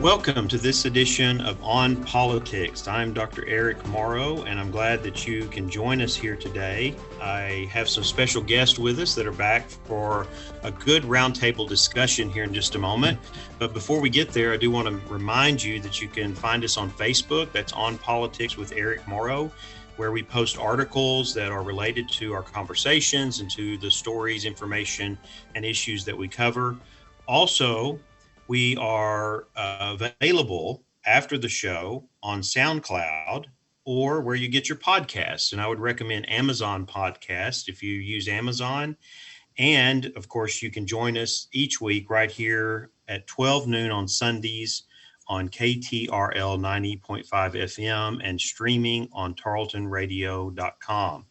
Welcome to this edition of On Politics. I'm Dr. Eric Morrow, and I'm glad that you can join us here today. I have some special guests with us that are back for a good roundtable discussion here in just a moment. But before we get there, I do want to remind you that you can find us on Facebook. That's On Politics with Eric Morrow, where we post articles that are related to our conversations and to the stories, information, and issues that we cover. Also, we are available after the show on SoundCloud or where you get your podcasts. And I would recommend Amazon Podcast if you use Amazon. And of course, you can join us each week right here at 12 noon on Sundays on KTRL 90.5 FM and streaming on tarletonradio.com.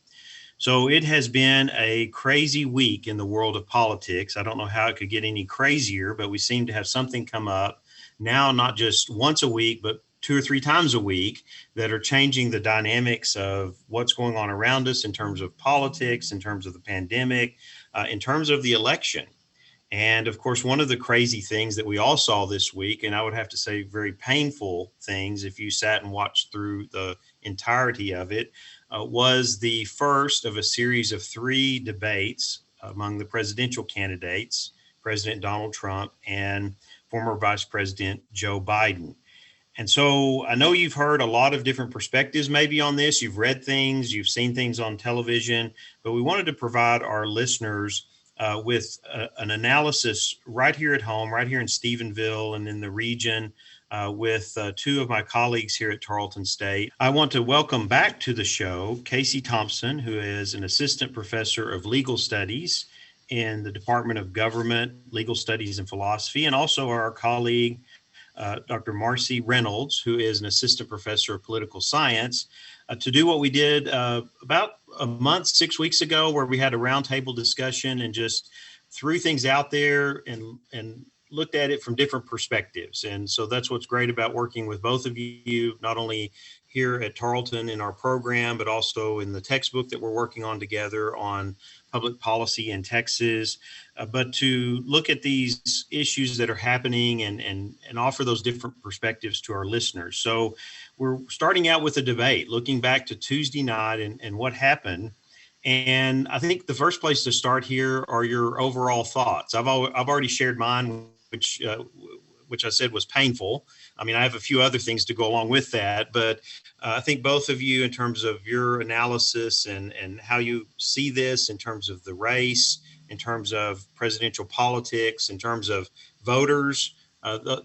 So it has been a crazy week in the world of politics. I don't know how it could get any crazier, but we seem to have something come up now, not just once a week, but 2 or 3 times a week that are changing the dynamics of what's going on around us in terms of politics, in terms of the pandemic, in terms of the election. And of course, one of the crazy things that we all saw this week, and I would have to say very painful things if you sat and watched through the entirety of it, was the first of a series of 3 debates among the presidential candidates, President Donald Trump and former Vice President Joe Biden. And so I know you've heard a lot of different perspectives maybe on this. You've read things, you've seen things on television, but we wanted to provide our listeners with an analysis right here at home, right here in Stephenville and in the region, with 2 of my colleagues here at Tarleton State. I want to welcome back to the show Casey Thompson, who is an assistant professor of legal studies in the Department of Government, Legal Studies and Philosophy, and also our colleague, Dr. Marcy Reynolds, who is an assistant professor of political science, to do what we did about a month, 6 weeks ago, where we had a roundtable discussion and just threw things out there and looked at it from different perspectives. And so that's what's great about working with both of you, not only here at Tarleton in our program, but also in the textbook that we're working on together on public policy in Texas, but to look at these issues that are happening and offer those different perspectives to our listeners. So we're starting out with a debate, looking back to Tuesday night and what happened. And I think the first place to start here are your overall thoughts. I've already shared mine, which I said was painful. I mean, I have a few other things to go along with that, but I think both of you, in terms of your analysis and how you see this in terms of the race, in terms of presidential politics, in terms of voters,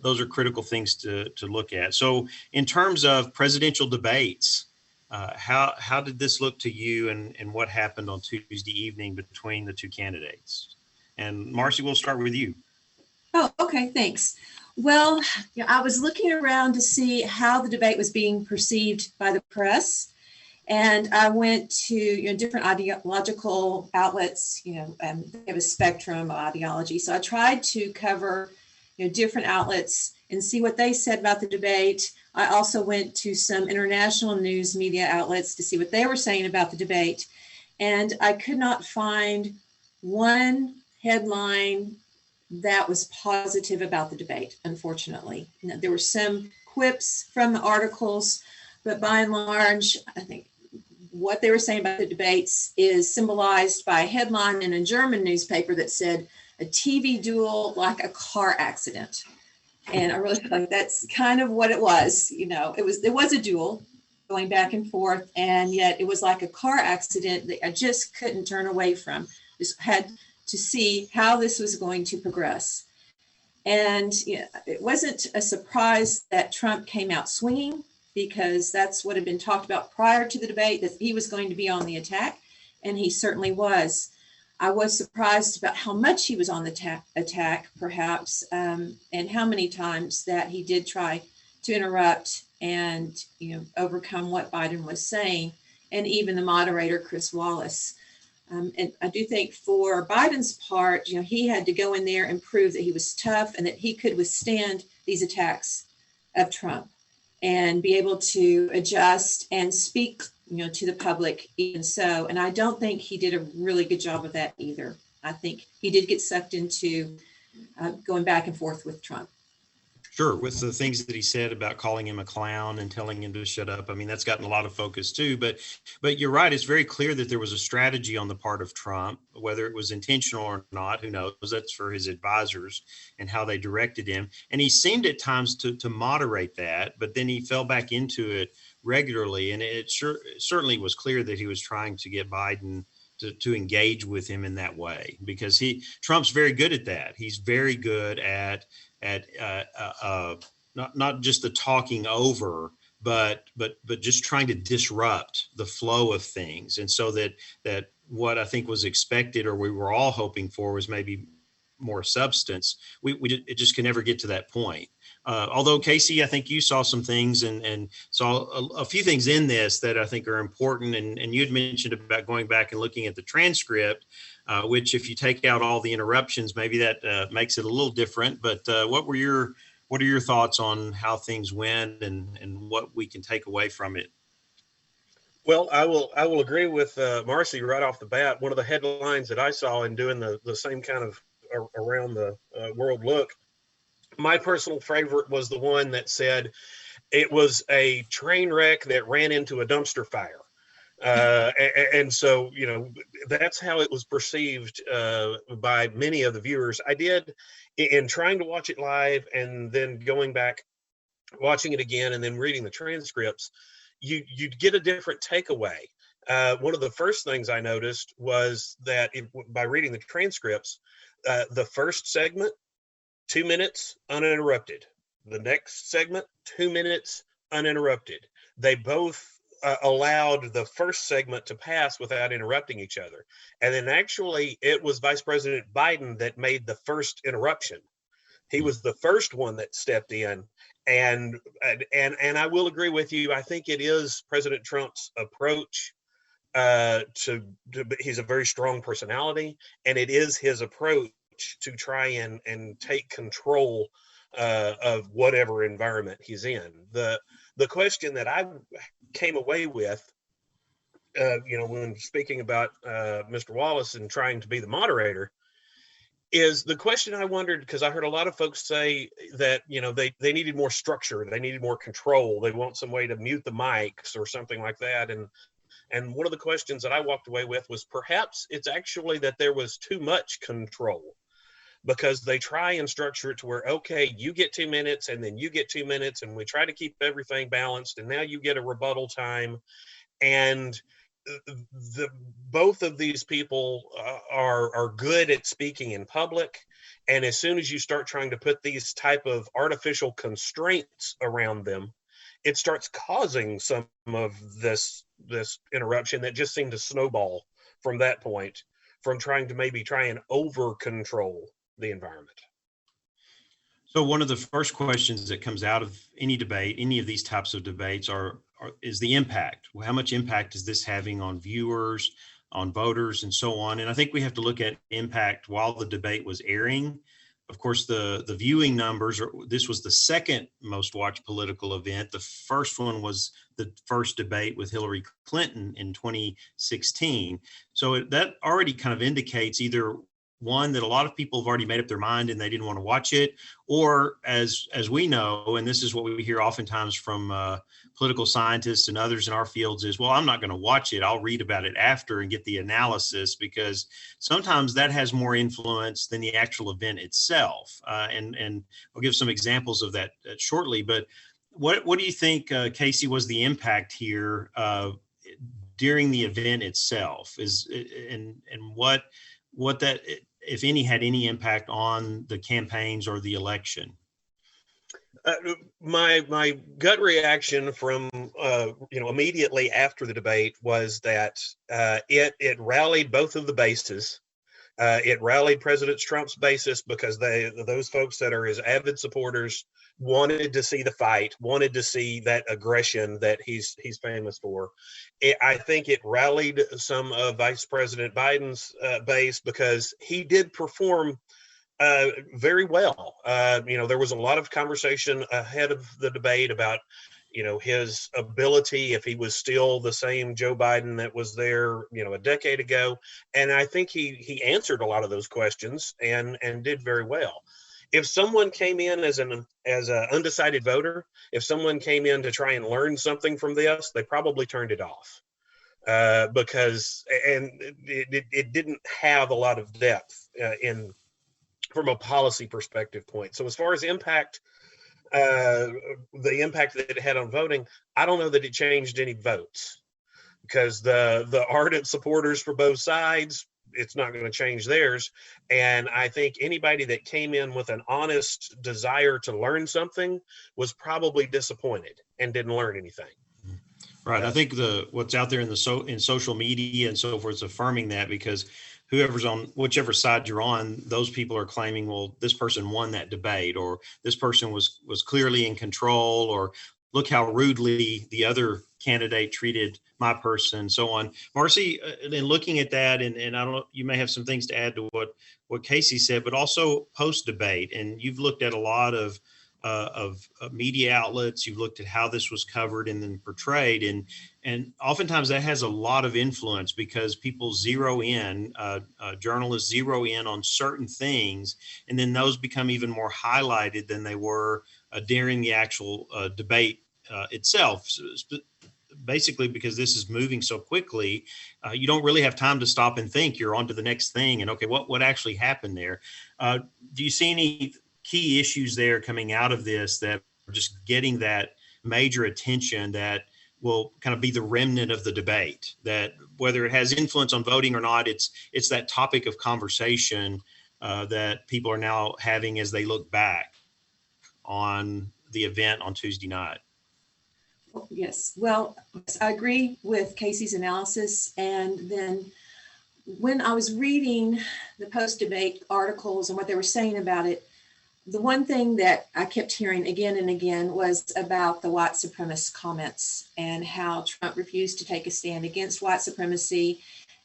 those are critical things to look at. So in terms of presidential debates, how did this look to you and what happened on Tuesday evening between the 2 candidates? And Marcy, we'll start with you. Oh, okay, thanks. Well, I was looking around to see how the debate was being perceived by the press. And I went to different ideological outlets, they have a spectrum of ideology. So I tried to cover different outlets and see what they said about the debate. I also went to some international news media outlets to see what they were saying about the debate. And I could not find one headline that was positive about the debate, unfortunately. There were some quips from the articles, but by and large, I think what they were saying about the debates is symbolized by a headline in a German newspaper that said, "A TV duel like a car accident." And I really feel like that's kind of what it was. It was a duel going back and forth, and yet it was like a car accident that I just couldn't turn away from. Just had to see how this was going to progress. And it wasn't a surprise that Trump came out swinging, because that's what had been talked about prior to the debate, that he was going to be on the attack, and he certainly was. I was surprised about how much he was on the attack, perhaps, and how many times that he did try to interrupt and overcome what Biden was saying, and even the moderator, Chris Wallace. And I do think for Biden's part, he had to go in there and prove that he was tough and that he could withstand these attacks of Trump and be able to adjust and speak, to the public even so. And I don't think he did a really good job of that either. I think he did get sucked into going back and forth with Trump. Sure, with the things that he said about calling him a clown and telling him to shut up. I mean, that's gotten a lot of focus too. But you're right. It's very clear that there was a strategy on the part of Trump, whether it was intentional or not. Who knows? That's for his advisors and how they directed him. And he seemed at times to moderate that, but then he fell back into it regularly. And it certainly was clear that he was trying to get Biden to engage with him in that way, because Trump's very good at that. He's very good at not just the talking over, but just trying to disrupt the flow of things. And so that what I think was expected, or we were all hoping for, was maybe more substance. It just can never get to that point. Although, Casey, I think you saw some things and saw a few things in this that I think are important. And you had mentioned about going back and looking at the transcript, which, if you take out all the interruptions, maybe that makes it a little different. But what are your thoughts on how things went and what we can take away from it? Well, I will agree with Marcy right off the bat. One of the headlines that I saw in doing the same kind of around the world look, my personal favorite was the one that said it was a train wreck that ran into a dumpster fire. And so, that's how it was perceived by many of the viewers. I did, in trying to watch it live and then going back, watching it again, and then reading the transcripts, you'd get a different takeaway. One of the first things I noticed was that by reading the transcripts, the first segment, 2 minutes uninterrupted. The next segment, 2 minutes uninterrupted. They both allowed the first segment to pass without interrupting each other. And then actually it was Vice President Biden that made the first interruption. He was the first one that stepped in. And I will agree with you. I think it is President Trump's approach he's a very strong personality, and it is his approach to try and take control of whatever environment he's in. The question that I came away with, when speaking about Mr. Wallace and trying to be the moderator, is the question I wondered, because I heard a lot of folks say that, they needed more structure, they needed more control, they want some way to mute the mics or something like that. And one of the questions that I walked away with was perhaps it's actually that there was too much control, because they try and structure it to where, okay, you get 2 minutes and then you get 2 minutes, and we try to keep everything balanced, and now you get a rebuttal time. And both of these people are good at speaking in public, and as soon as you start trying to put these type of artificial constraints around them, it starts causing some of this interruption that just seemed to snowball from that point, from trying to maybe try and over control the environment. So one of the first questions that comes out of any debate, any of these types of debates, is the impact. How much impact is this having on viewers, on voters, and so on? And I think we have to look at impact while the debate was airing. Of course, the viewing numbers, this was the second most watched political event. The first one was the first debate with Hillary Clinton in 2016. So that already kind of indicates either one, that a lot of people have already made up their mind and they didn't want to watch it, or as we know, and this is what we hear oftentimes from political scientists and others in our fields, is, well, I'm not going to watch it. I'll read about it after and get the analysis, because sometimes that has more influence than the actual event itself. And I'll give some examples of that shortly. But what do you think, Casey, was the impact here during the event itself? And what that, if any, had any impact on the campaigns or the election? My gut reaction from immediately after the debate was that it rallied both of the bases. It rallied President Trump's basis, because those folks that are his avid supporters wanted to see the fight, wanted to see that aggression that he's famous for. I think it rallied some of Vice President Biden's base, because he did perform very well. There was a lot of conversation ahead of the debate about, his ability, if he was still the same Joe Biden that was there, a decade ago. And I think he answered a lot of those questions and did very well. If someone came in as an undecided voter, if someone came in to try and learn something from this, they probably turned it off because it didn't have a lot of depth in from a policy perspective point. So as far as impact, the impact that it had on voting, I don't know that it changed any votes, because the ardent supporters for both sides, it's not going to change theirs. And I think anybody that came in with an honest desire to learn something was probably disappointed and didn't learn anything. Right. I think what's out there in social media and so forth is affirming that, because whoever's on whichever side you're on, those people are claiming, well, this person won that debate, or this person was clearly in control, or look how rudely the other candidate treated my person, so on. Marcy, in looking at that, and I don't know, you may have some things to add to what Casey said, but also post debate, and you've looked at a lot of media outlets. You've looked at how this was covered and then portrayed, and oftentimes that has a lot of influence, because people zero in, journalists zero in on certain things, and then those become even more highlighted than they were during the actual debate itself. Basically, because this is moving so quickly, you don't really have time to stop and think. You're on to the next thing, and okay, what actually happened there? Do you see any key issues there coming out of this that are just getting that major attention that will kind of be the remnant of the debate, that whether it has influence on voting or not, it's that topic of conversation that people are now having as they look back on the event on Tuesday night? Yes, well, I agree with Casey's analysis. And then when I was reading the post-debate articles and what they were saying about it, the one thing that I kept hearing again and again was about the white supremacist comments and how Trump refused to take a stand against white supremacy.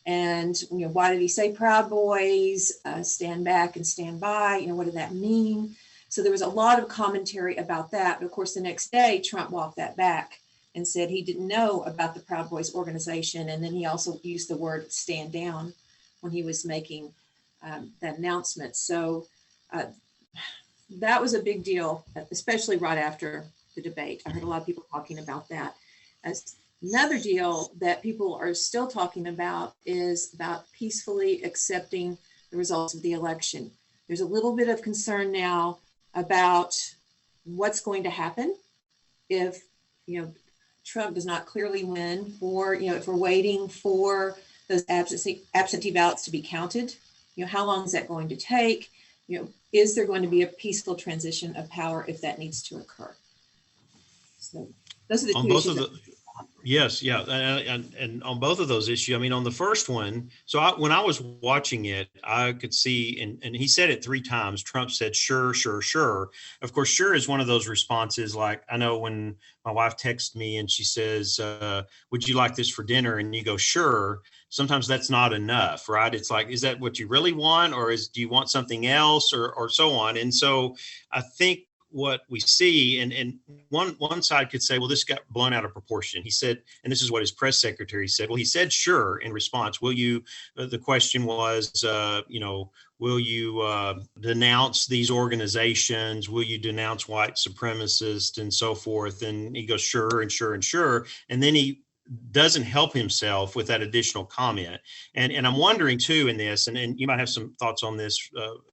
And, why did he say Proud Boys, stand back and stand by? What did that mean? So there was a lot of commentary about that. But of course, the next day, Trump walked that back and said he didn't know about the Proud Boys organization. And then he also used the word stand down when he was making that announcement. So that was a big deal, especially right after the debate. I heard a lot of people talking about that. As another deal that people are still talking about is about peacefully accepting the results of the election. There's a little bit of concern now about what's going to happen if, Trump does not clearly win, or, if we're waiting for those absentee ballots to be counted, how long is that going to take? Is there going to be a peaceful transition of power if that needs to occur? So those are the two issues. Yes, yeah, and on both of those issues, on the first one, so when I was watching it, I could see, and he said it 3 times, Trump said, sure, sure, sure. Of course, sure is one of those responses, like, I know when my wife texts me and she says, would you like this for dinner? And you go, sure. Sometimes that's not enough, right? It's like, is that what you really want? Or do you want something else, or so on? And so I think what we see, and one side could say, well, this got blown out of proportion. He said, and this is what his press secretary said, well, he said, sure, in response. Will you, the question was, will you denounce these organizations? Will you denounce white supremacists and so forth? And he goes, sure, and sure, and sure. And then he doesn't help himself with that additional comment. And I'm wondering too in this, and you might have some thoughts on this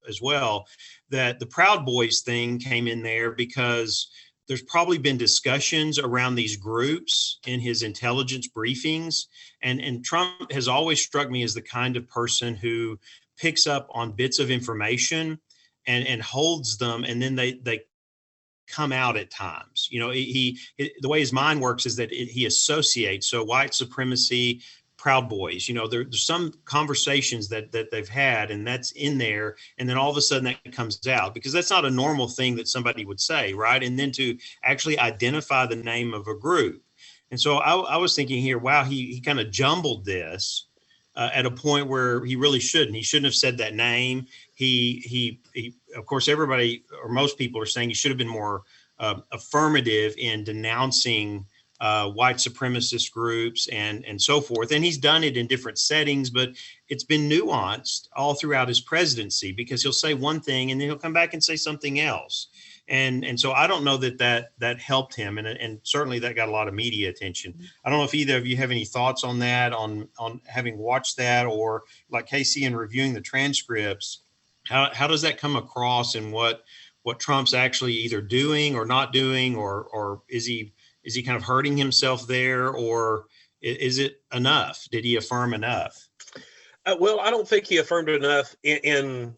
as well, that the Proud Boys thing came in there because there's probably been discussions around these groups in his intelligence briefings. And Trump has always struck me as the kind of person who picks up on bits of information and holds them, and then they come out at times. The way his mind works is that he associates. So white supremacy, Proud Boys, there's some conversations that they've had, and that's in there. And then all of a sudden that comes out, because that's not a normal thing that somebody would say, right? And then to actually identify the name of a group. And so I was thinking here, wow, he kind of jumbled this at a point where he really shouldn't. He shouldn't have said that name. He of course, everybody or most people are saying he should have been more affirmative in denouncing white supremacist groups and so forth. And he's done it in different settings, but it's been nuanced all throughout his presidency, because he'll say one thing and then he'll come back and say something else. And so I don't know that helped him, and certainly that got a lot of media attention. I don't know if either of you have any thoughts on that, on having watched that, or like Casey, in reviewing the transcripts, how does that come across, and what Trump's actually either doing or not doing, or is he kind of hurting himself there, or is it enough? Did he affirm enough? Well, I don't think he affirmed enough in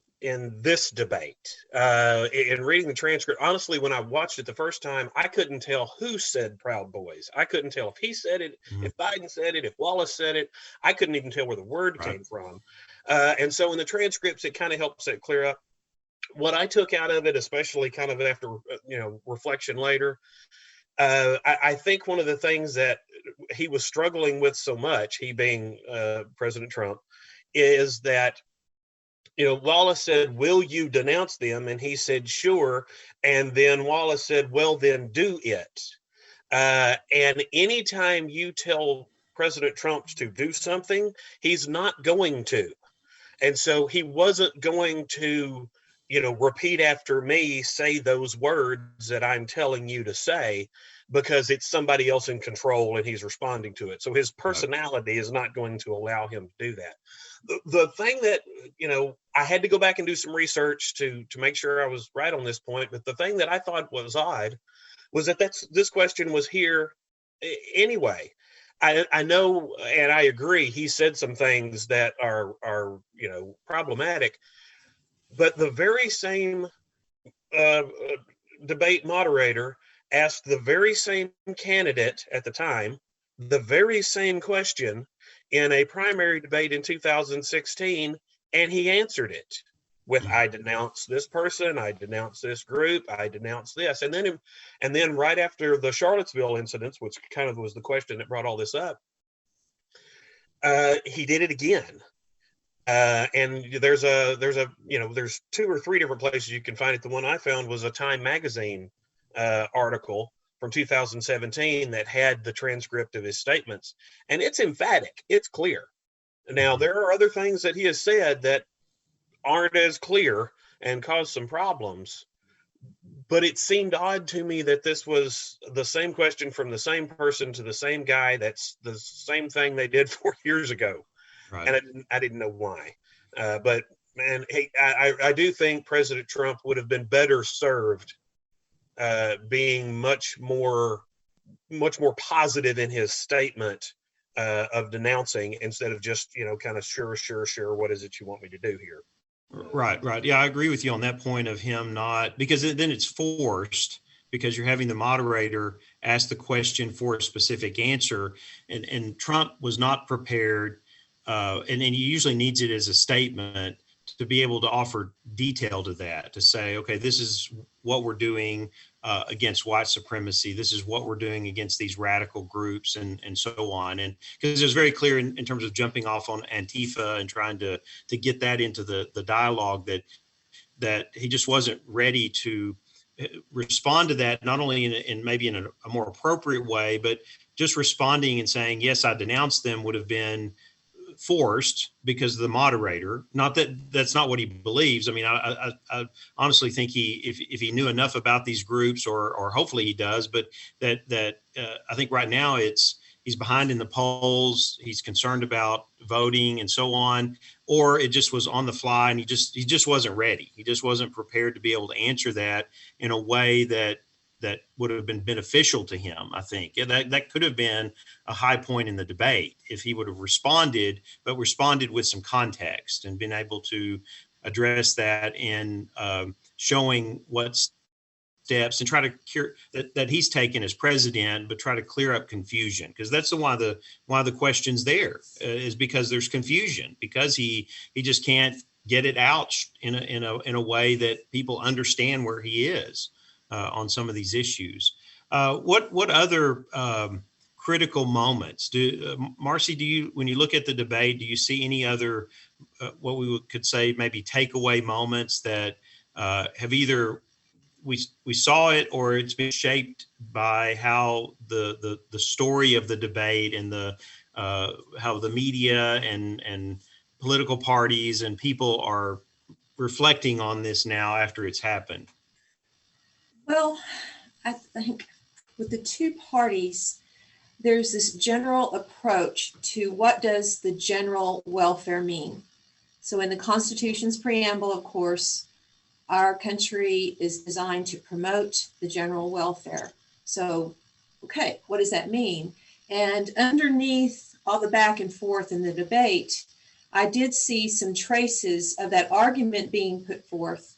this debate. In reading the transcript, honestly, when I watched it the first time, I couldn't tell who said Proud Boys. I couldn't tell if he said it, if Biden said it, if Wallace said it. I couldn't even tell where the word came from. And so in the transcripts, it kind of helps it clear up. What I took out of it, especially kind of after reflection later, I think one of the things that he was struggling with so much, he being President Trump, is that Wallace said, "Will you denounce them?" And he said, "Sure." And then Wallace said, "Well, then do it." And anytime you tell President Trump to do something, he's not going to. And so he wasn't going to repeat after me, say those words that I'm telling you to say, because it's somebody else in control and he's responding to it. So his personality is not going to allow him to do that. The thing that, I had to go back and do some research to make sure I was right on this point, but the thing that I thought was odd was that this question was here anyway. I know, and I agree, he said some things that are problematic, but the very same debate moderator asked the very same candidate at the time the very same question in a primary debate in 2016, and he answered it with, "I denounce this person, I denounce this group, I denounce this." And then right after the Charlottesville incidents, which kind of was the question that brought all this up, he did it again. And there's two or three different places you can find it. The one I found was a Time magazine article from 2017 that had the transcript of his statements, and it's emphatic, it's clear. Now, there are other things that he has said that aren't as clear and cause some problems, but it seemed odd to me that this was the same question from the same person to the same guy. That's the same thing they did 4 years ago. Right. And I didn't know why. But man, hey, I do think President Trump would have been better served being much more positive in his statement of denouncing, instead of just kind of sure, what is it you want me to do here? Right. Yeah, I agree with you on that point of him not, because then it's forced, because you're having the moderator ask the question for a specific answer, and Trump was not prepared, and he usually needs it as a statement to be able to offer detail to that, to say, okay, this is what we're doing against white supremacy. This is what we're doing against these radical groups, and so on. And because it was very clear in terms of jumping off on Antifa and trying to get that into the dialogue, that he just wasn't ready to respond to that, not only in maybe in a more appropriate way, but just responding and saying, yes, I denounce them, would have been forced because of the moderator. Not that that's not what he believes. I mean, I honestly think if he knew enough about these groups, or hopefully he does, but that I think right now he's behind in the polls. He's concerned about voting and so on, or it just was on the fly and he just wasn't ready. He just wasn't prepared to be able to answer that in a way that would have been beneficial to him. I think that could have been a high point in the debate if he would have responded with some context and been able to address that in showing what steps and try to cure that he's taken as president, but try to clear up confusion, because that's why the question's there is because there's confusion, because he just can't get it out in a way that people understand where he is on some of these issues. What other critical moments Marcy, when you look at the debate, do you see any other what we could say maybe takeaway moments that have either we saw it, or it's been shaped by how the story of the debate and the how the media and political parties and people are reflecting on this now after it's happened? Well, I think with the two parties, there's this general approach to what does the general welfare mean. So in the Constitution's preamble, of course, our country is designed to promote the general welfare. So, okay, what does that mean? And underneath all the back and forth in the debate, I did see some traces of that argument being put forth,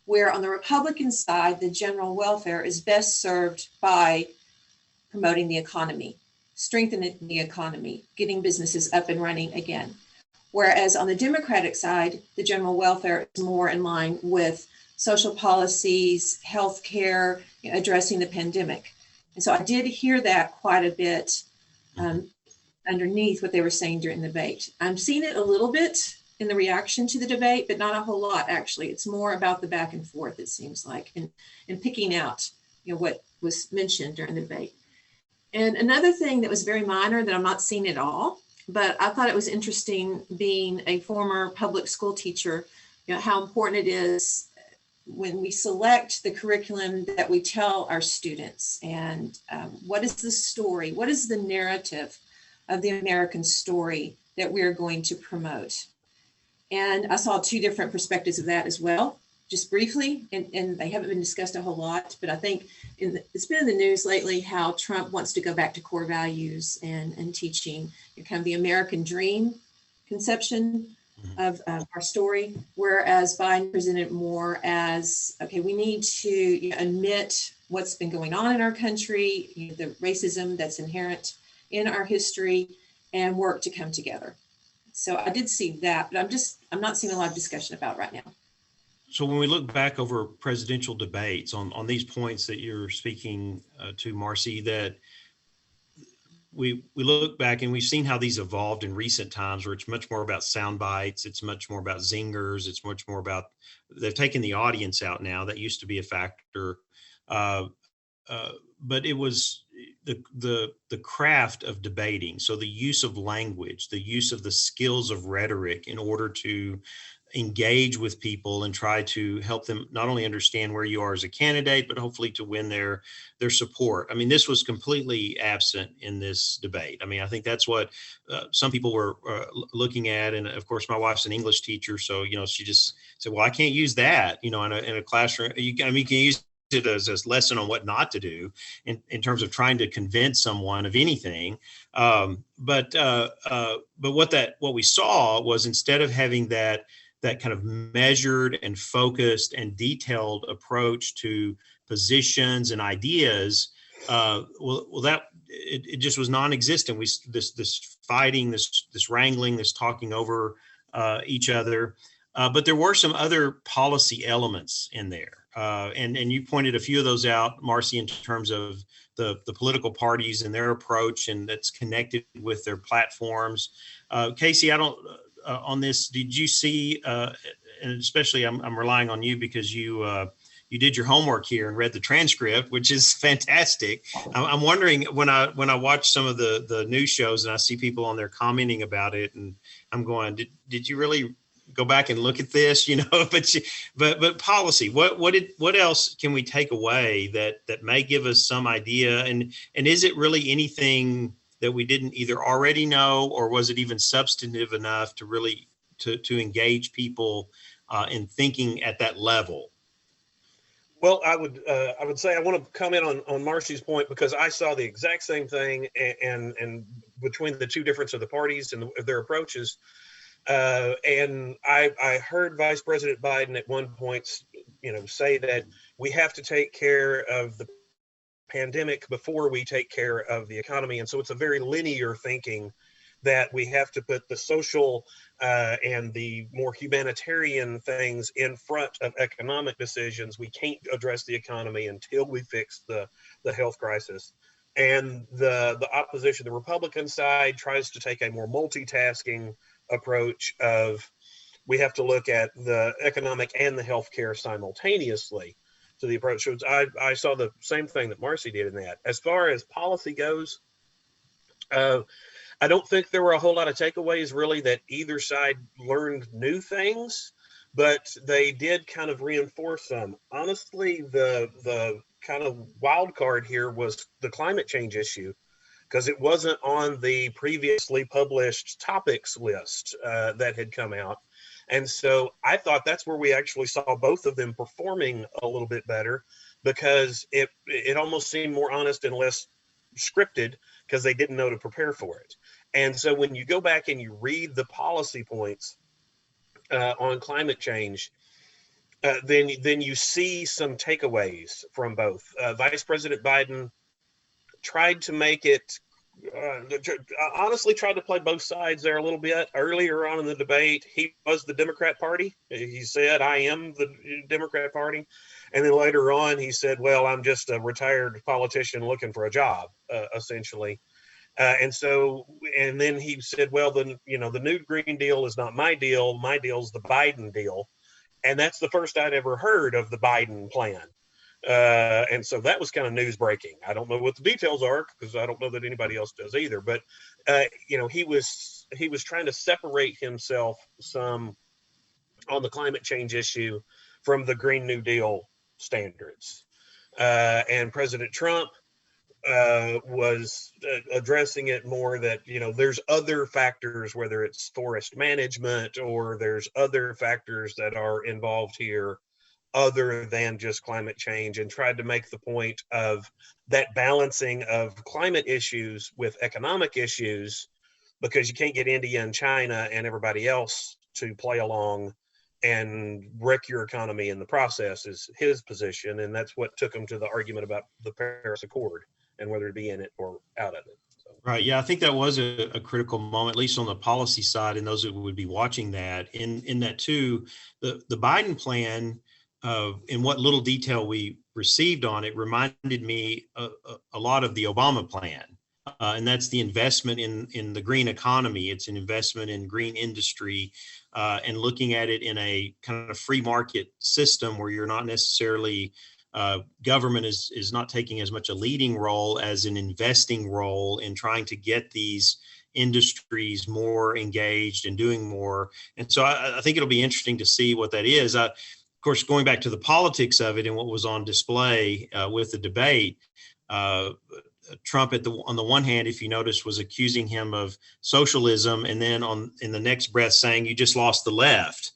where on the Republican side, the general welfare is best served by promoting the economy, strengthening the economy, getting businesses up and running again. Whereas on the Democratic side, the general welfare is more in line with social policies, healthcare, addressing the pandemic. And so I did hear that quite a bit underneath what they were saying during the debate. I'm seeing it a little bit in the reaction to the debate, but not a whole lot, actually. It's more about the back and forth, it seems like, and picking out what was mentioned during the debate. And another thing that was very minor that I'm not seeing at all, but I thought it was interesting, being a former public school teacher, how important it is when we select the curriculum that we tell our students, and what is the story, what is the narrative of the American story that we're going to promote. And I saw two different perspectives of that as well, just briefly, and they haven't been discussed a whole lot, but I think it's been in the news lately how Trump wants to go back to core values and teaching kind of the American dream conception of our story, whereas Biden presented more as, okay, we need to admit what's been going on in our country, the racism that's inherent in our history, and work to come together. So I did see that, but I'm not seeing a lot of discussion about right now. So when we look back over presidential debates on these points that you're speaking to, Marcy, that we look back and we've seen how these evolved in recent times, where it's much more about sound bites, it's much more about zingers, it's much more about, they've taken the audience out now. That used to be a factor, but it was the craft of debating. So the use of language, the use of the skills of rhetoric in order to engage with people and try to help them not only understand where you are as a candidate, but hopefully to win their support. I mean, this was completely absent in this debate. I mean, I think that's what some people were looking at. And of course, my wife's an English teacher. So, she just said, well, I can't use that, in a classroom. You can use it as a lesson on what not to do in terms of trying to convince someone of anything. But what we saw was, instead of having that kind of measured and focused and detailed approach to positions and ideas, that it just was non-existent. This fighting, this wrangling, this talking over each other. But there were some other policy elements in there. And you pointed a few of those out, Marcy, in terms of the political parties and their approach, and that's connected with their platforms. Casey, on this, did you see, and especially I'm relying on you because you did your homework here and read the transcript, which is fantastic. I'm wondering, when I watch some of the news shows and I see people on there commenting about it, and I'm going, did you really go back and look at this? But policy, what else can we take away that may give us some idea? And is it really anything that we didn't either already know, or was it even substantive enough to really to engage people in thinking at that level? Well, I would say I want to comment on Marcy's point, because I saw the exact same thing, and between the two difference of the parties and their approaches. And I heard Vice President Biden at one point, say that we have to take care of the pandemic before we take care of the economy. And so it's a very linear thinking that we have to put the social and the more humanitarian things in front of economic decisions. We can't address the economy until we fix the health crisis. And the opposition, the Republican side, tries to take a more multitasking approach of, we have to look at the economic and the healthcare simultaneously. to the approach. So I saw the same thing that Marcy did in that. As far as policy goes, I don't think there were a whole lot of takeaways really that either side learned new things, but they did kind of reinforce some. Honestly, the kind of wild card here was the climate change issue, because it wasn't on the previously published topics list that had come out. And so I thought that's where we actually saw both of them performing a little bit better, because it almost seemed more honest and less scripted, because they didn't know to prepare for it. And so when you go back and you read the policy points on climate change, then you see some takeaways from both. Vice President Biden tried to make it, honestly tried to play both sides there a little bit. Earlier on in the debate, he was the Democrat Party. He said, I am the Democrat Party. And then later on, he said, well, I'm just a retired politician looking for a job, essentially. And then he said, well, the new Green Deal is not my deal. My deal's the Biden deal. And that's the first I'd ever heard of the Biden plan. And so that was kind of news breaking. I don't know what the details are, because I don't know that anybody else does either. But, he was trying to separate himself some on the climate change issue from the Green New Deal standards. And President Trump was addressing it more that, there's other factors, whether it's forest management or there's other factors that are involved here other than just climate change, and tried to make the point of that balancing of climate issues with economic issues, because you can't get India and China and everybody else to play along and wreck your economy in the process, is his position. And that's what took him to the argument about the Paris Accord and whether to be in it or out of it. So. Right. Yeah, I think that was a critical moment, at least on the policy side, and those that would be watching that. In that too, the Biden plan, in what little detail we received on it, reminded me a lot of the Obama plan. And that's the investment in the green economy. It's an investment in green industry, and looking at it in a kind of free market system where you're not necessarily government is not taking as much a leading role as an investing role in trying to get these industries more engaged and doing more. And so I think it'll be interesting to see what that is. Of course, going back to the politics of it and what was on display with the debate, Trump on the one hand, if you notice, was accusing him of socialism, and then in the next breath saying, you just lost the left.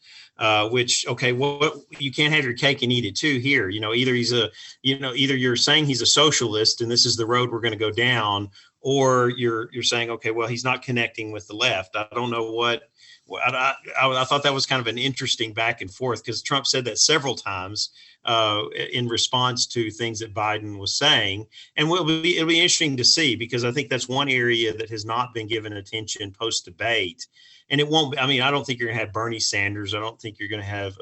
Which, okay, well, you can't have your cake and eat it too here. Either you're saying he's a socialist and this is the road we're going to go down, or you're saying, okay, well, he's not connecting with the left. I don't know what. I thought that was kind of an interesting back and forth, because Trump said that several times in response to things that Biden was saying. And it'll be interesting to see, because I think that's one area that has not been given attention post debate. And it won't, I don't think you're going to have Bernie Sanders. I don't think you're going to have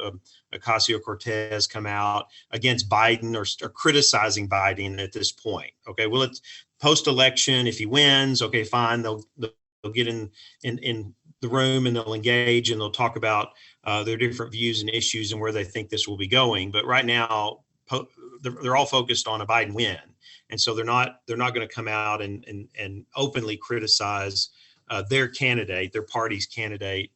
Ocasio-Cortez come out against Biden or criticizing Biden at this point. Okay, well, it's post-election. If he wins, okay, fine. They'll get in the room and they'll engage and they'll talk about their different views and issues and where they think this will be going. But right now, they're all focused on a Biden win. And so they're not going to come out and openly criticize their party's candidate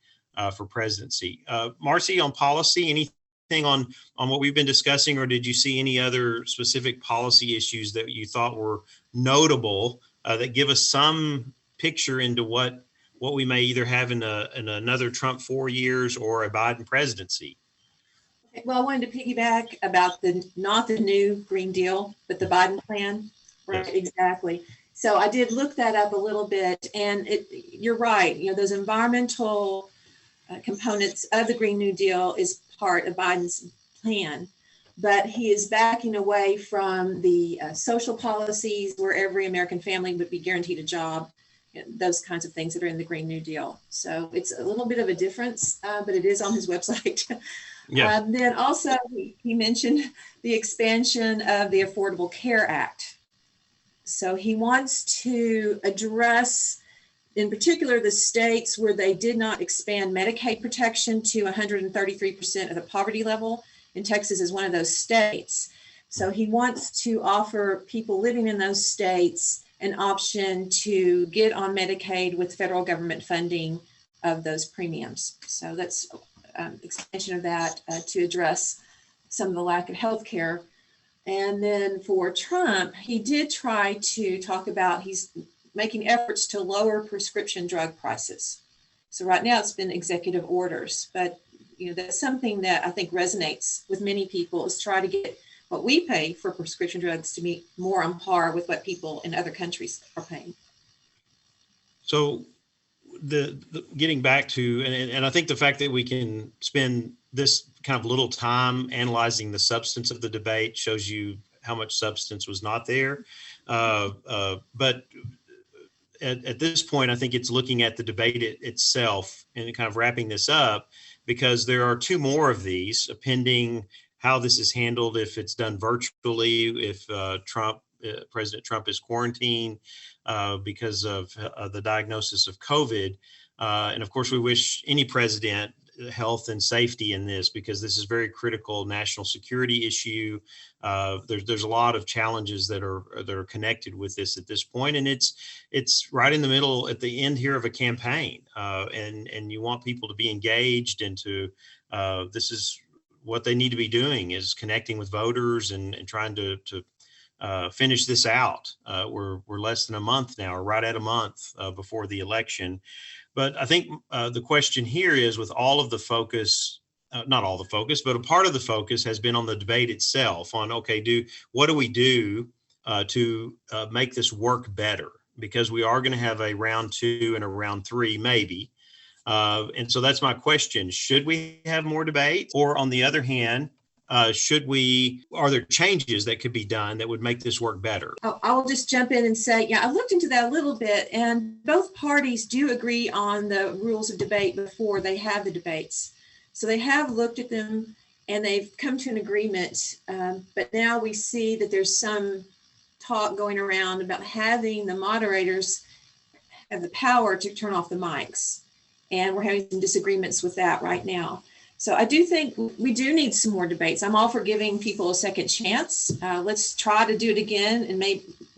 for presidency. Marcy, on policy, anything on what we've been discussing, or did you see any other specific policy issues that you thought were notable that give us some picture into what we may either have in another Trump 4 years or a Biden presidency? Well, I wanted to piggyback about not the new Green Deal, but the Biden plan. Right, yes. Exactly. So I did look that up a little bit, and you're right. Those environmental components of the Green New Deal is part of Biden's plan, but he is backing away from the social policies where every American family would be guaranteed a job, those kinds of things that are in the Green New Deal. So it's a little bit of a difference, but it is on his website. Yeah. Then also he mentioned the expansion of the Affordable Care Act. So he wants to address, in particular, the states where they did not expand Medicaid protection to 133% of the poverty level. And Texas is one of those states. So he wants to offer people living in those states an option to get on Medicaid with federal government funding of those premiums. So that's expansion of that to address some of the lack of health care. And then for Trump, he did try to talk about he's making efforts to lower prescription drug prices. So right now it's been executive orders, but that's something that I think resonates with many people, is try to get what we pay for prescription drugs to be more on par with what people in other countries are paying. So the getting back to, and I think the fact that we can spend this kind of little time analyzing the substance of the debate shows you how much substance was not there. But at this point, I think it's looking at the debate itself and kind of wrapping this up, because there are two more of these pending. How this is handled, if it's done virtually, if President Trump is quarantined because of the diagnosis of COVID. And of course, we wish any president health and safety in this, because this is a very critical national security issue. There's a lot of challenges that are connected with this at this point, and it's right in the middle, at the end here, of a campaign, and you want people to be engaged and to this is what they need to be doing, is connecting with voters and trying to finish this out. We're less than a month now, or right at a month before the election. But I think the question here is, with all of the focus, not all the focus, but a part of the focus has been on the debate itself, on, okay, what do we do to make this work better? Because we are going to have a round 2 and a round 3, maybe. And so that's my question. Should we have more debate? Or on the other hand, are there changes that could be done that would make this work better? I will just jump in and say, I looked into that a little bit, and both parties do agree on the rules of debate before they have the debates. So they have looked at them and they've come to an agreement. But now we see that there's some talk going around about having the moderators have the power to turn off the mics. And we're having some disagreements with that right now. So I do think we do need some more debates. I'm all for giving people a second chance. Let's try to do it again. And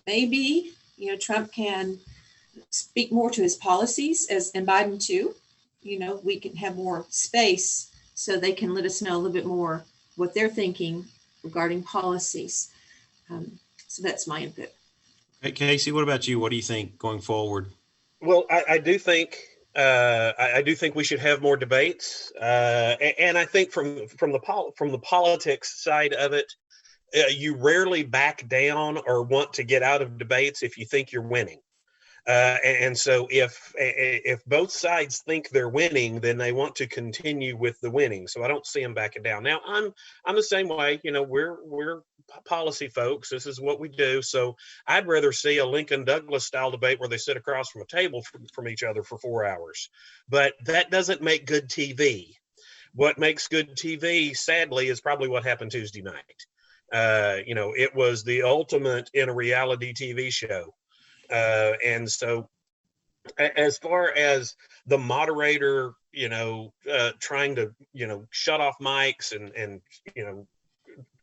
maybe Trump can speak more to his policies, and Biden too. We can have more space so they can let us know a little bit more what they're thinking regarding policies. So that's my input. Hey, Casey, what about you? What do you think going forward? Well, I do think we should have more debates, and I think from the politics side of it, you rarely back down or want to get out of debates if you think you're winning. And so if both sides think they're winning, then they want to continue with the winning. So I don't see them backing down. Now I'm the same way. We're policy folks. This is what we do. So I'd rather see a Lincoln Douglas style debate where they sit across from a table from each other for 4 hours. But that doesn't make good TV. What makes good TV, sadly, is probably what happened Tuesday night. It was the ultimate in a reality TV show. And so as far as the moderator, trying to, shut off mics and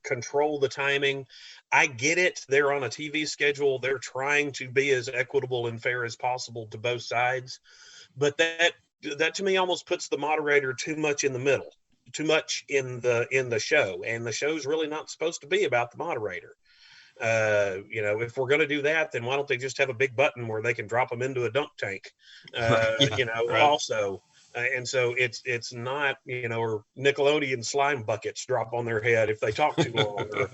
control the timing, I get it. They're on a TV schedule. They're trying to be as equitable and fair as possible to both sides. But that to me almost puts the moderator too much in the middle, too much in the show. And the show's really not supposed to be about the moderator. If we're going to do that, then why don't they just have a big button where they can drop them into a dunk tank, right. Also. And so it's not, or Nickelodeon slime buckets drop on their head if they talk too long. Or,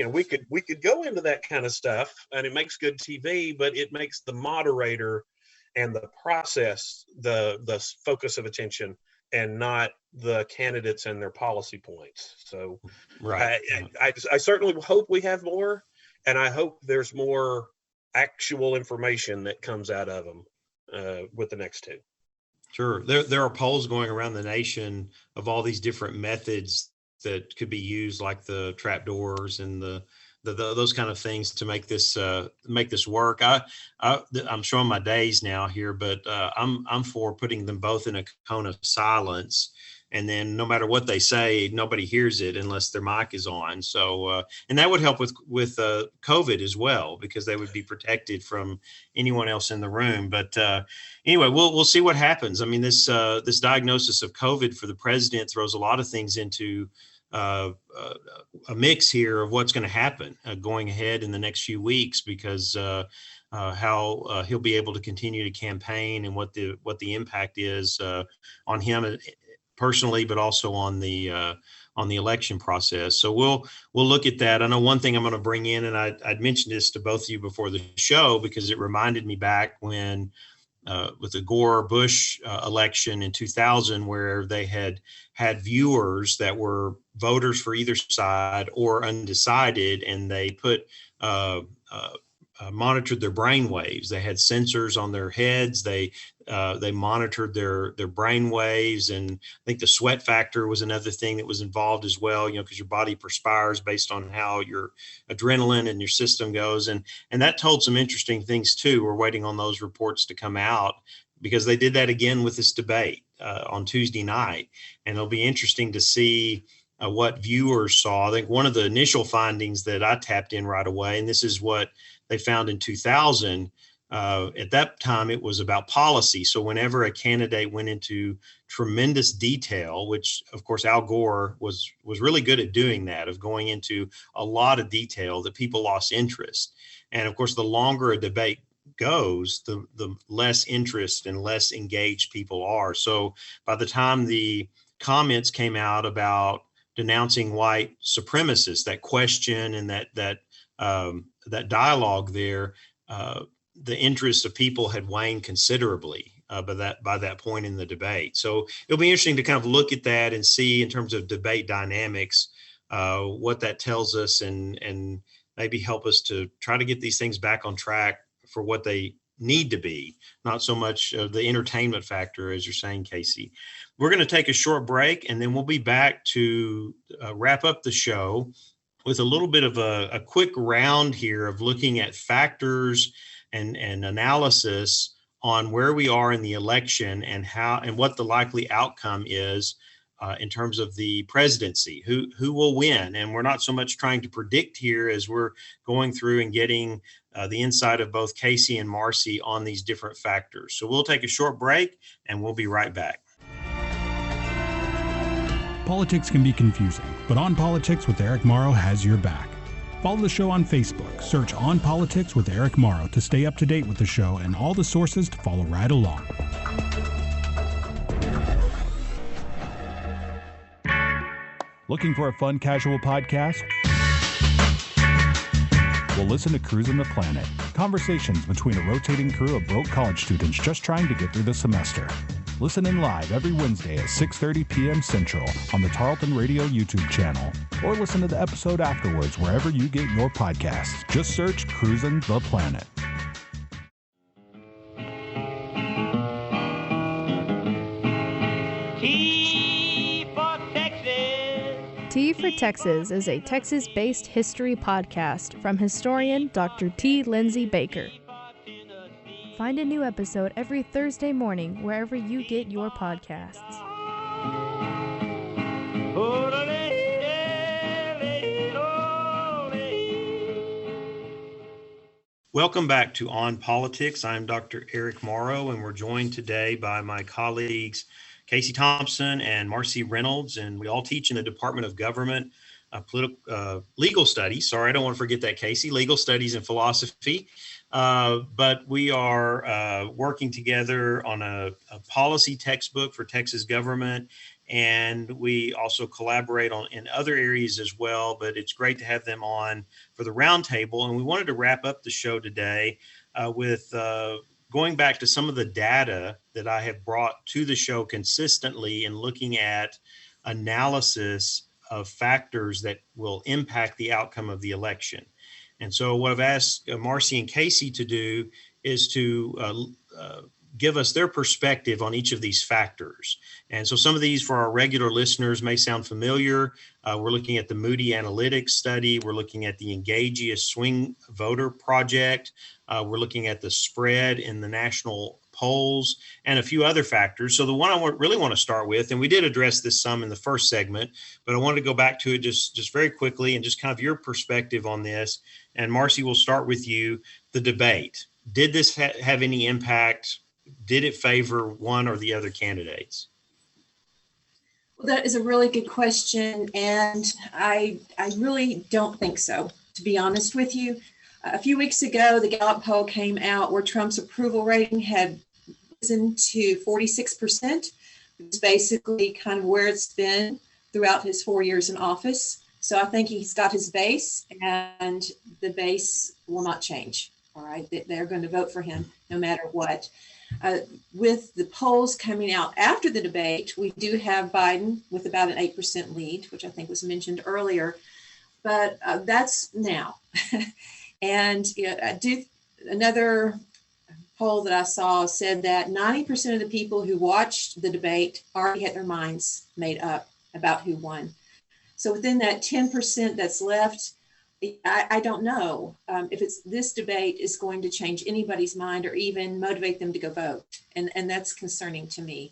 we could go into that kind of stuff, and it makes good TV, but it makes the moderator and the process the focus of attention, and not the candidates and their policy points. So right. I certainly hope we have more, and I hope there's more actual information that comes out of them with the next two. Sure. There are polls going around the nation of all these different methods that could be used, like the trapdoors and those kind of things to make this work. I'm showing my days now here, but I'm for putting them both in a cone of silence and then no matter what they say, nobody hears it unless their mic is on. So, and that would help with COVID as well, because they would be protected from anyone else in the room. But anyway, we'll see what happens. I mean, this diagnosis of COVID for the president throws a lot of things into a mix here of what's going to happen going ahead in the next few weeks, because how he'll be able to continue to campaign and what the impact is on him personally, but also on the election process. So we'll look at that. I know one thing I'm going to bring in, and I'd mentioned this to both of you before the show, because it reminded me back when with the Gore-Bush election in 2000, where they had viewers that were voters for either side or undecided, and they put monitored their brain waves. They had sensors on their heads. They monitored their brain waves, and I think the sweat factor was another thing that was involved as well. Because your body perspires based on how your adrenaline and your system goes, and that told some interesting things too. We're waiting on those reports to come out, because they did that again with this debate on Tuesday night, and it'll be interesting to see what viewers saw. I think one of the initial findings that I tapped in right away, and this is what they found in 2000, at that time, it was about policy. So whenever a candidate went into tremendous detail, which of course Al Gore was really good at doing that, of going into a lot of detail, that people lost interest. And of course, the longer a debate goes, the less interest and less engaged people are. So by the time the comments came out about denouncing white supremacists, that question and that dialogue there, the interest of people had waned considerably by that point in the debate. So it'll be interesting to kind of look at that and see, in terms of debate dynamics, what that tells us, and maybe help us to try to get these things back on track for what they need to be, not so much the entertainment factor, as you're saying, Casey. We're going to take a short break, and then we'll be back to wrap up the show with a little bit of a quick round here of looking at factors and analysis on where we are in the election, and what the likely outcome is in terms of the presidency, who will win. And we're not so much trying to predict here, as we're going through and getting the insight of both Casey and Marcy on these different factors. So we'll take a short break, and we'll be right back. Politics can be confusing, but On Politics with Eric Morrow has your back. Follow the show on Facebook. Search On Politics with Eric Morrow to stay up to date with the show and all the sources to follow right along. Looking for a fun, casual podcast? Well, listen to Cruising the Planet. Conversations between a rotating crew of broke college students just trying to get through the semester. Listen in live every Wednesday at 6:30 p.m. Central on the Tarleton Radio YouTube channel, or listen to the episode afterwards wherever you get your podcasts. Just search Cruising the Planet. T for Texas. T for Texas is a Texas-based history podcast from historian Dr. T. Lindsay Baker. Find a new episode every Thursday morning wherever you get your podcasts. Welcome back to On Politics. I'm Dr. Eric Morrow, and we're joined today by my colleagues Casey Thompson and Marcy Reynolds, and we all teach in the Department of Government, legal studies. Sorry, I don't want to forget that, Casey. Legal studies and philosophy. But we are working together on a policy textbook for Texas government, and we also collaborate in other areas as well. But it's great to have them on for the roundtable, and we wanted to wrap up the show today with going back to some of the data that I have brought to the show consistently, and looking at analysis of factors that will impact the outcome of the election. And so what I've asked Marcy and Casey to do is to give us their perspective on each of these factors. And so some of these for our regular listeners may sound familiar. We're looking at the Moody Analytics study. We're looking at the Engagious Swing Voter Project. We're looking at the spread in the national polls, and a few other factors. So the one I really want to start with, and we did address this some in the first segment, but I wanted to go back to it just very quickly and just kind of your perspective on this. And Marcy, we'll start with you. The debate. Did this have any impact? Did it favor one or the other candidates? Well, that is a really good question, and I really don't think so, to be honest with you. A few weeks ago, the Gallup poll came out where Trump's approval rating had risen to 46%, which is basically kind of where it's been throughout his 4 years in office. So I think he's got his base, and the base will not change. All right, they're going to vote for him no matter what. With the polls coming out after the debate, we do have Biden with about an 8% lead, which I think was mentioned earlier, but that's now. And another poll that I saw said that 90% of the people who watched the debate already had their minds made up about who won. So within that 10% that's left, I don't know if this debate is going to change anybody's mind or even motivate them to go vote. And that's concerning to me.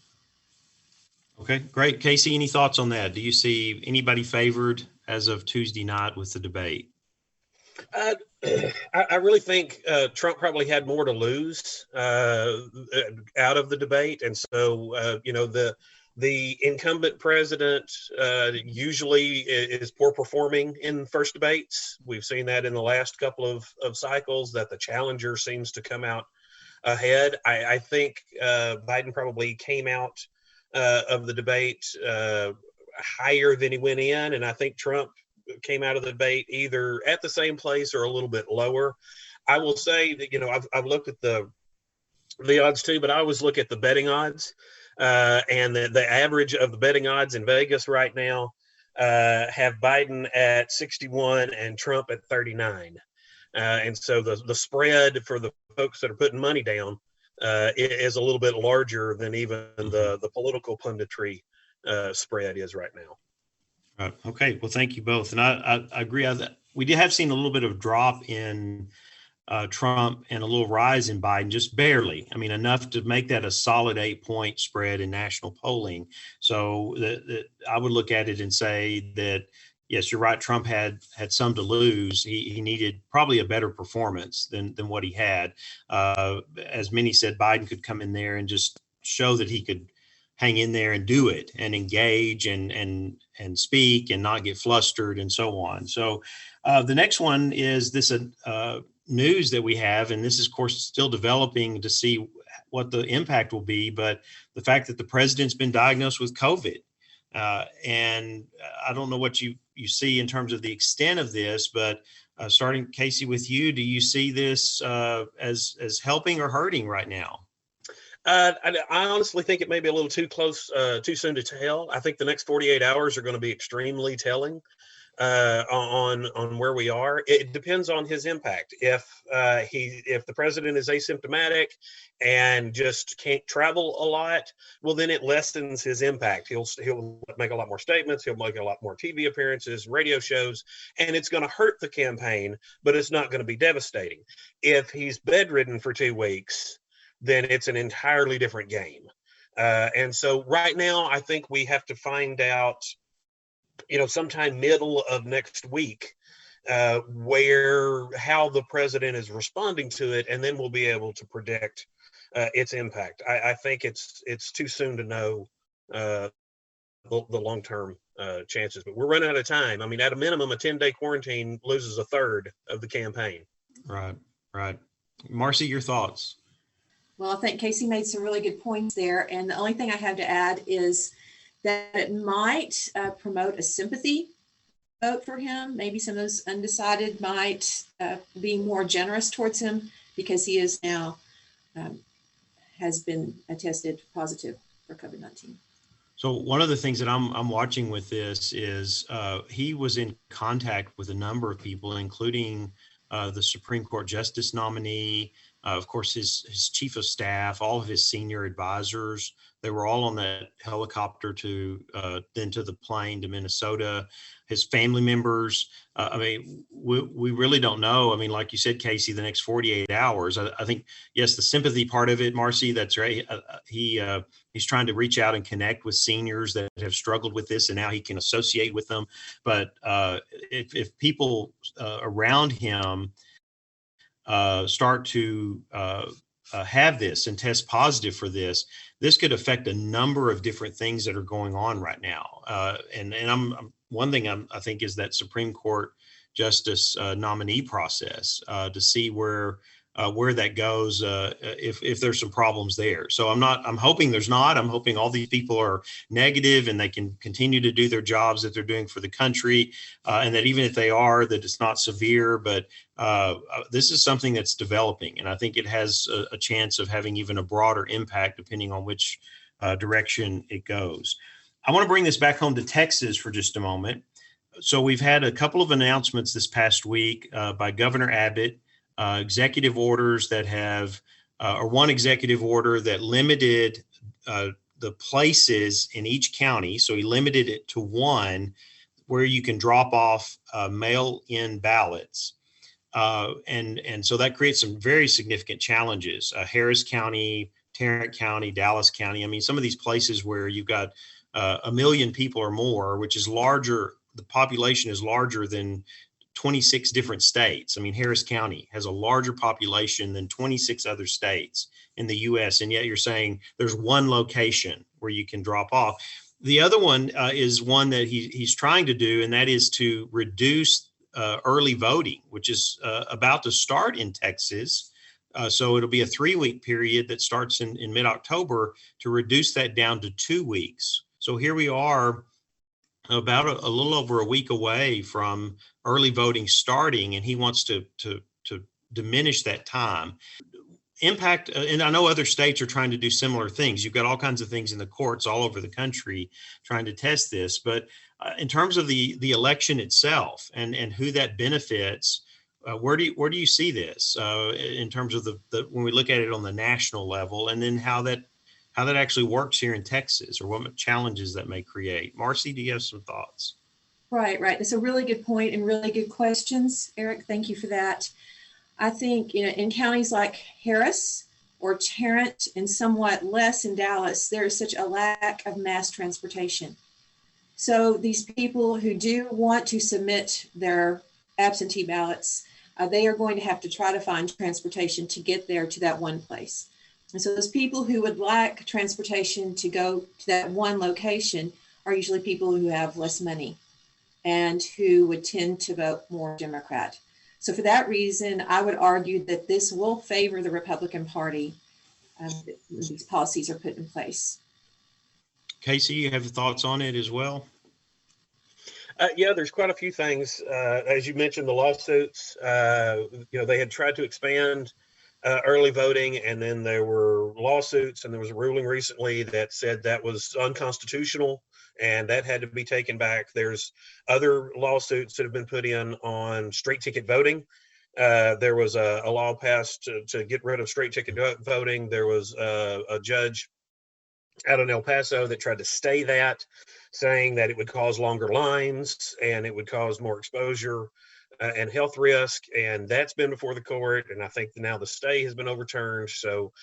Okay, great. Casey, any thoughts on that? Do you see anybody favored as of Tuesday night with the debate? I really think Trump probably had more to lose out of the debate. And so, the incumbent president usually is poor performing in first debates. We've seen that in the last couple of cycles, that the challenger seems to come out ahead. I think Biden probably came out of the debate higher than he went in. And I think Trump came out of the debate either at the same place or a little bit lower. I will say that, I've looked at the odds too, but I always look at the betting odds. And the average of the betting odds in Vegas right now have Biden at 61 and Trump at 39. And so the spread for the folks that are putting money down is a little bit larger than even the political punditry spread is right now. Okay. Well, thank you both. And I agree. We have seen a little bit of drop in Trump and a little rise in Biden, just barely. I mean, enough to make that a solid 8-point spread in national polling. So I would look at it and say that, yes, you're right. Trump had some to lose. He needed probably a better performance than what he had. As many said, Biden could come in there and just show that he could hang in there and do it and engage and speak and not get flustered and so on. So the next one is this news that we have, and this is, of course, still developing to see what the impact will be, but the fact that the president's been diagnosed with COVID. And I don't know what you see in terms of the extent of this, but starting, Casey, with you, do you see this as helping or hurting right now? I honestly think it may be a little too soon to tell. I think the next 48 hours are going to be extremely telling on where we are. It depends on his impact. If the president is asymptomatic and just can't travel a lot, well, then it lessens his impact. He'll make a lot more statements. He'll make a lot more TV appearances, radio shows, and it's going to hurt the campaign, but it's not going to be devastating. If he's bedridden for 2 weeks, then it's an entirely different game. And so right now, I think we have to find out, sometime middle of next week, how the president is responding to it, and then we'll be able to predict its impact. I think it's too soon to know the long-term chances, but we're running out of time. I mean, at a minimum, a 10-day quarantine loses a third of the campaign. Right. Marcy, your thoughts? Well, I think Casey made some really good points there. And the only thing I have to add is that it might promote a sympathy vote for him. Maybe some of those undecided might be more generous towards him because he is now has been tested positive for COVID-19. So one of the things that I'm watching with this is he was in contact with a number of people, including the Supreme Court Justice nominee, Of course, his chief of staff, all of his senior advisors, they were all on that helicopter to then to the plane to Minnesota. His family members. I mean, we really don't know. I mean, like you said, Casey, the next 48 hours. I think, yes, the sympathy part of it, Marcy, that's right. He's trying to reach out and connect with seniors that have struggled with this, and now he can associate with them. But if people around him start to have this and test positive for this, this could affect a number of different things that are going on right now. And one thing I think is that Supreme Court justice nominee process to see where that goes if there's some problems there. So I'm hoping there's not. I'm hoping all these people are negative and they can continue to do their jobs that they're doing for the country, and that even if they are, that it's not severe. But this is something that's developing, and I think it has a chance of having even a broader impact depending on which direction it goes. I want to bring this back home to Texas for just a moment. So we've had a couple of announcements this past week by Governor Abbott, executive orders that have, or one executive order that limited the places in each county. So he limited it to one where you can drop off mail-in ballots. And so that creates some very significant challenges. Harris County, Tarrant County, Dallas County. I mean, some of these places where you've got 1 million people or more, which is larger, the population is larger than 26 different states. I mean, Harris County has a larger population than 26 other states in the U.S., and yet you're saying there's one location where you can drop off. The other one is one that he's trying to do, and that is to reduce early voting, which is about to start in Texas. So it'll be a 3-week period that starts in mid-October to reduce that down to 2 weeks. So here we are about a little over a week away from early voting starting, and he wants to diminish that time. Impact, and I know other states are trying to do similar things. You've got all kinds of things in the courts all over the country trying to test this. But in terms of the election itself and who that benefits, where do you see this in terms of the when we look at it on the national level, and then how that actually works here in Texas, or what challenges that may create? Marcy, do you have some thoughts? Right. That's a really good point and really good questions, Eric. Thank you for that. I think, in counties like Harris or Tarrant and somewhat less in Dallas, there is such a lack of mass transportation. So these people who do want to submit their absentee ballots, they are going to have to try to find transportation to get there to that one place. And so those people who would like transportation to go to that one location are usually people who have less money and who would tend to vote more Democrat. So for that reason, I would argue that this will favor the Republican Party as these policies are put in place. Casey, you have thoughts on it as well? Yeah, there's quite a few things. As you mentioned, the lawsuits, they had tried to expand early voting, and then there were lawsuits, and there was a ruling recently that said that was unconstitutional, and that had to be taken back. There's other lawsuits that have been put in on straight ticket voting. There was a law passed to get rid of straight ticket voting. There was a judge out in El Paso that tried to stay that, saying that it would cause longer lines and it would cause more exposure and health risk, and that's been before the court, and I think now the stay has been overturned. So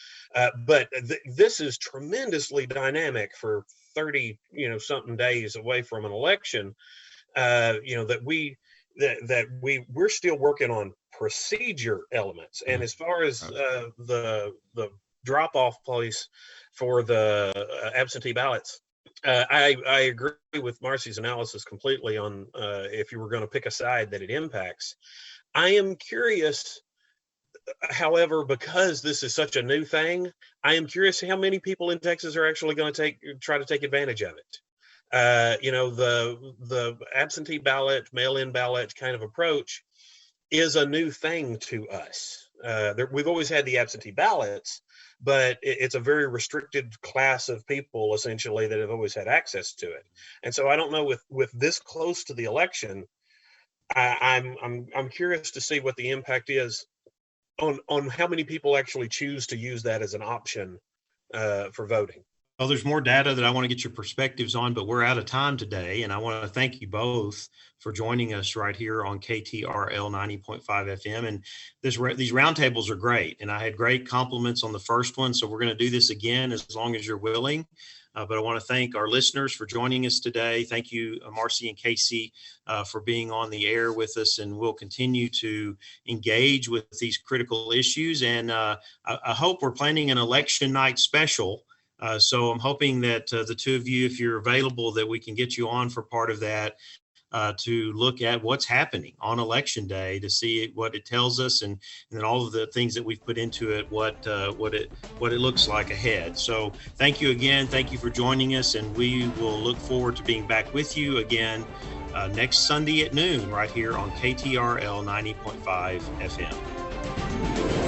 but this is tremendously dynamic for 30 something days away from an election, that we're still working on procedure elements. And as far as the drop off place for the absentee ballots, I agree with Marcy's analysis completely on if you were going to pick a side that it impacts. I am curious, however, because this is such a new thing, I am curious how many people in Texas are actually going to try to take advantage of it. The absentee ballot, mail-in ballot kind of approach is a new thing to us. We've always had the absentee ballots, but it's a very restricted class of people essentially that have always had access to it. And so I don't know, with this close to the election, I'm curious to see what the impact is on how many people actually choose to use that as an option for voting? Well, there's more data that I want to get your perspectives on, but we're out of time today. And I want to thank you both for joining us right here on KTRL 90.5 FM. And these roundtables are great. And I had great compliments on the first one. So we're going to do this again as long as you're willing. But I want to thank our listeners for joining us today. Thank you, Marcy and Casey, for being on the air with us. And we'll continue to engage with these critical issues. And I hope we're planning an election night special. So I'm hoping that the two of you, if you're available, that we can get you on for part of that to look at what's happening on election day, to see what it tells us, and then all of the things that we've put into it, what it looks like ahead. So thank you again. Thank you for joining us, and we will look forward to being back with you again next Sunday at noon right here on KTRL 90.5 FM.